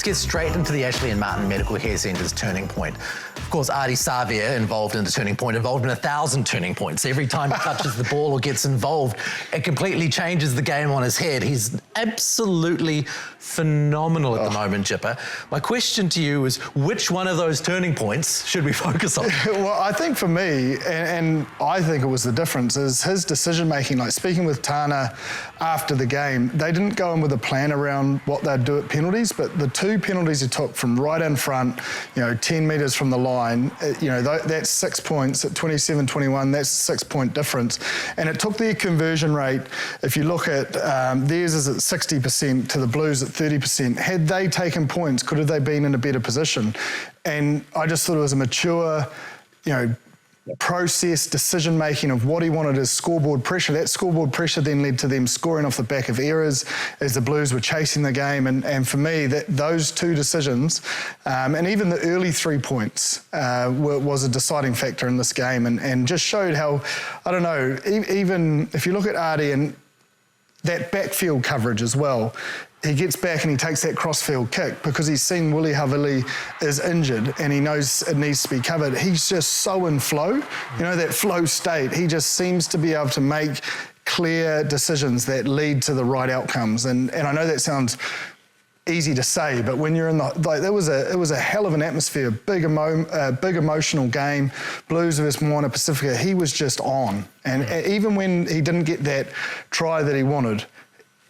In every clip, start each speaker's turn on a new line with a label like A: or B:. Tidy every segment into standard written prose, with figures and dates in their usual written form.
A: get straight into the Ashley and Martin Medical Care Centre's turning point. Of course, Ardie Savea involved in the turning point, involved in 1,000 turning points. Every time he touches the ball or gets involved, it completely changes the game on his head. He's absolutely phenomenal at the moment, Jipper. My question to you is, which one of those turning points should we focus on?
B: Well, I think for me, and I think it was the difference, is his decision-making. Like speaking with Tana after the game, they didn't go in with a plan around what they'd do at penalties, but the 2 penalties he took from right in front, 10 metres from the line, that's 6 points at 27-21, that's a 6-point difference. And it took their conversion rate, if you look at theirs is at 60% to the Blues at 30%. Had they taken points, could have they been in a better position? And I just thought it was a mature, process, decision-making of what he wanted as scoreboard pressure. That scoreboard pressure then led to them scoring off the back of errors as the Blues were chasing the game. And for me, those 2 decisions, and even the early 3 points was a deciding factor in this game and just showed how, I don't know, even if you look at Ardie and that backfield coverage as well, he gets back and he takes that crossfield kick because he's seen Willie Havili is injured and he knows it needs to be covered. He's just so in flow, that flow state. He just seems to be able to make clear decisions that lead to the right outcomes. And I know that sounds easy to say, but when you're in it was a hell of an atmosphere, big emotional game. Blues versus Moana Pasifika, he was just on. And even when he didn't get that try that he wanted,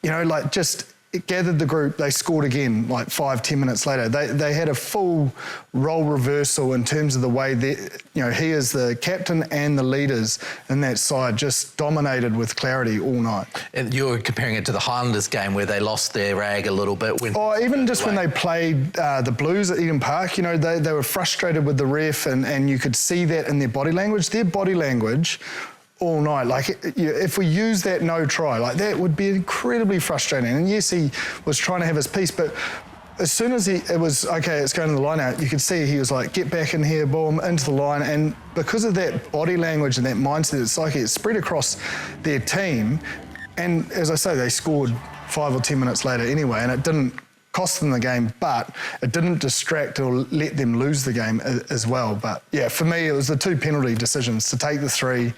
B: it gathered the group, they scored again 5-10 minutes later. They had a full role reversal in terms of the way that, he is the captain and the leaders in that side just dominated with clarity all night.
A: And you're comparing it to the Highlanders game where they lost their rag a little bit.
B: Even just when they played the Blues at Eden Park, they were frustrated with the ref and you could see that in their body language. Their body language all night. If we use that no try, that would be incredibly frustrating. And yes, he was trying to have his piece, but as soon as it was, okay, it's going to the line out, you could see he was like, get back in here, boom, into the line. And because of that body language and that mindset, it spread across their team. And as I say, they scored 5 or 10 minutes later anyway, and it didn't cost them the game, but it didn't distract or let them lose the game as well. But yeah, for me, it was the 2 penalty decisions to take the 3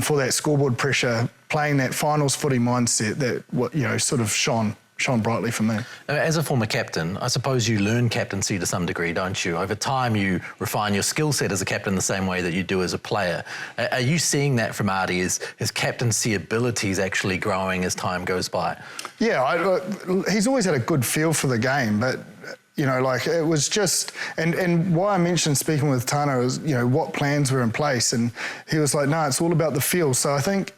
B: for that scoreboard pressure, playing that finals footy mindset that sort of shone brightly for me.
A: As a former captain, I suppose you learn captaincy to some degree, don't you? Over time, you refine your skill set as a captain the same way that you do as a player. Are you seeing that from Ardie? Is his captaincy abilities actually growing as time goes by?
B: Yeah, he's always had a good feel for the game, but it was just, and why I mentioned speaking with Tana is, what plans were in place, and he was like, no, it's all about the feel. So I think,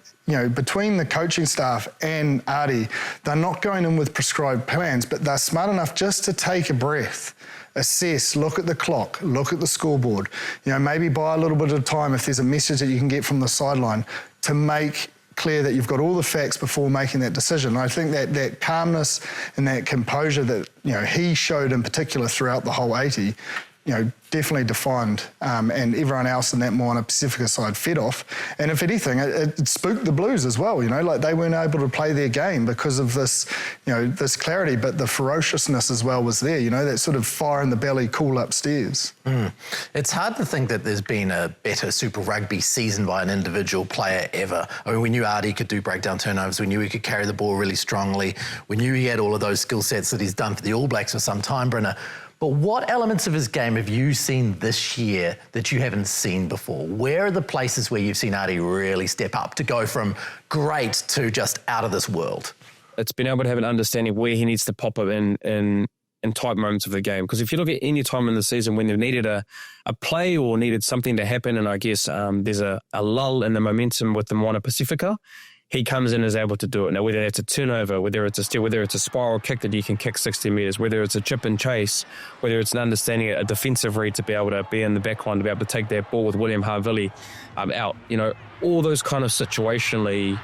B: between the coaching staff and Ardie, they're not going in with prescribed plans, but they're smart enough just to take a breath, assess, look at the clock, look at the scoreboard, maybe buy a little bit of time if there's a message that you can get from the sideline to make clear that you've got all the facts before making that decision. I think that calmness and that composure that, he showed in particular throughout the whole 80, definitely defined, and everyone else in that Moana Pasifika side fed off. And if anything, it spooked the Blues as well, they weren't able to play their game because of this, this clarity, but the ferociousness as well was there, that sort of fire in the belly, cool upstairs.
A: It's hard to think that there's been a better Super Rugby season by an individual player ever. I mean, we knew Ardie could do breakdown turnovers, we knew he could carry the ball really strongly, we knew he had all of those skill sets that he's done for the All Blacks for some time, Brenner. But what elements of his game have you seen this year that you haven't seen before? Where are the places where you've seen Ardie really step up to go from great to just out of this world?
C: It's been able to have an understanding where he needs to pop up in tight moments of the game. Because if you look at any time in the season when they've needed a play or needed something to happen, and I guess there's a lull in the momentum with the Moana Pasifika, he comes in and is able to do it. Now, whether it's a turnover, whether it's a steal, whether it's a spiral kick that you can kick 60 metres, whether it's a chip and chase, whether it's an understanding, a defensive read to be able to be in the back line, to be able to take that ball with William Havili out. All those kind of situationally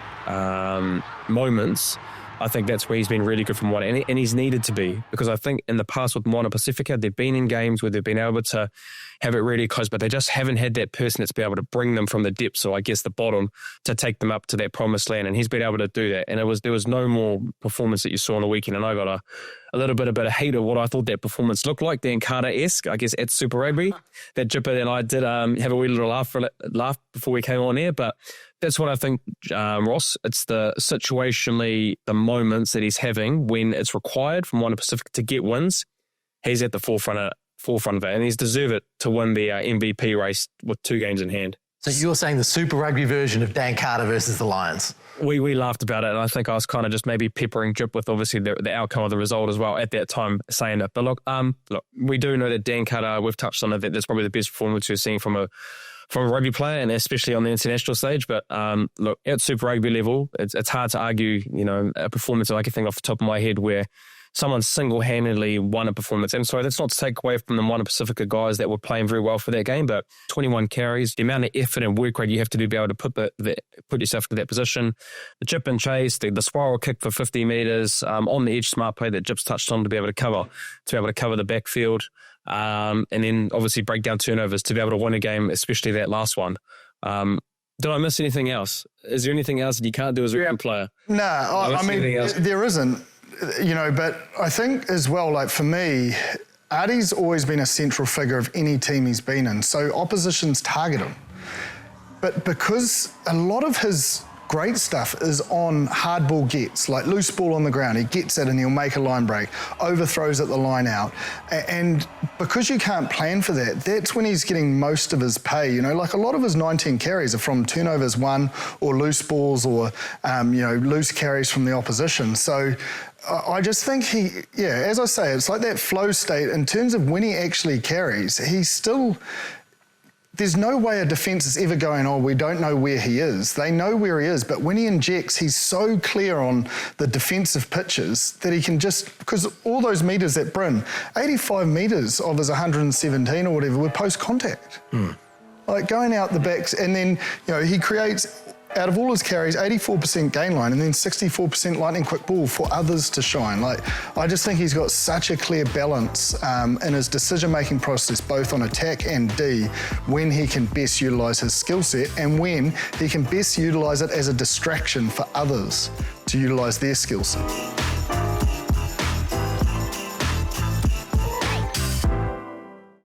C: moments, I think that's where he's been really good from Moana, and he's needed to be, because I think in the past with Moana Pasifika, they've been in games where they've been able to have it really close, but they just haven't had that person that's been able to bring them from the depths, so I guess the bottom, to take them up to that promised land, and he's been able to do that. And there was no more performance that you saw on the weekend, and I got a little bit of hate of what I thought that performance looked like, Dan Carter-esque, I guess, at Super Rugby. That Jipper and I did have a wee little laugh before we came on air, but that's what I think, Ross. It's the situationally, the moments that he's having when it's required from Moana Pasifika to get wins. He's at the forefront of it, and he's deserved it to win the MVP race with 2 games in hand.
A: So you're saying the Super Rugby version of Dan Carter versus the Lions?
C: We laughed about it, and I think I was kind of just maybe peppering Jip with obviously the outcome of the result as well at that time, saying it. But look, we do know that Dan Carter, we've touched on it, that that's probably the best performance we've seen from a rugby player, and especially on the international stage. But look, at Super Rugby level, it's hard to argue, a performance I can think off the top of my head where someone single-handedly won a performance. And sorry, that's not to take away from the Moana Pasifika guys that were playing very well for that game, but 21 carries, the amount of effort and work rate you have to do to be able to put yourself in that position. The chip and chase, the spiral kick for 50 metres, on the edge smart play that Jip's touched on to be able to cover the backfield, and then obviously break down turnovers to be able to win a game, especially that last one. Did I miss anything else? Is there anything else that you can't do as a rugby player?
B: No, I mean, there isn't. But I think as well, like for me, Ardie's always been a central figure of any team he's been in, so oppositions target him. But because a lot of his great stuff is on hard ball gets, like loose ball on the ground, he gets it and he'll make a line break, overthrows at the line out. And because you can't plan for that, that's when he's getting most of his pay. Like a lot of his 19 carries are from turnovers won or loose balls or, loose carries from the opposition. So I just think as I say, it's like that flow state in terms of when he actually carries, he's still... There's no way a defence is ever going, we don't know where he is. They know where he is, but when he injects, he's so clear on the defensive pitches that he can just... Because all those metres at Bryn, 85 metres of his 117 or whatever were post-contact. Like going out the backs, and then, he creates... Out of all his carries, 84% gain line and then 64% lightning quick ball for others to shine. Like, I just think he's got such a clear balance in his decision-making process, both on attack and D, when he can best utilise his skill set and when he can best utilise it as a distraction for others to utilise their skill set.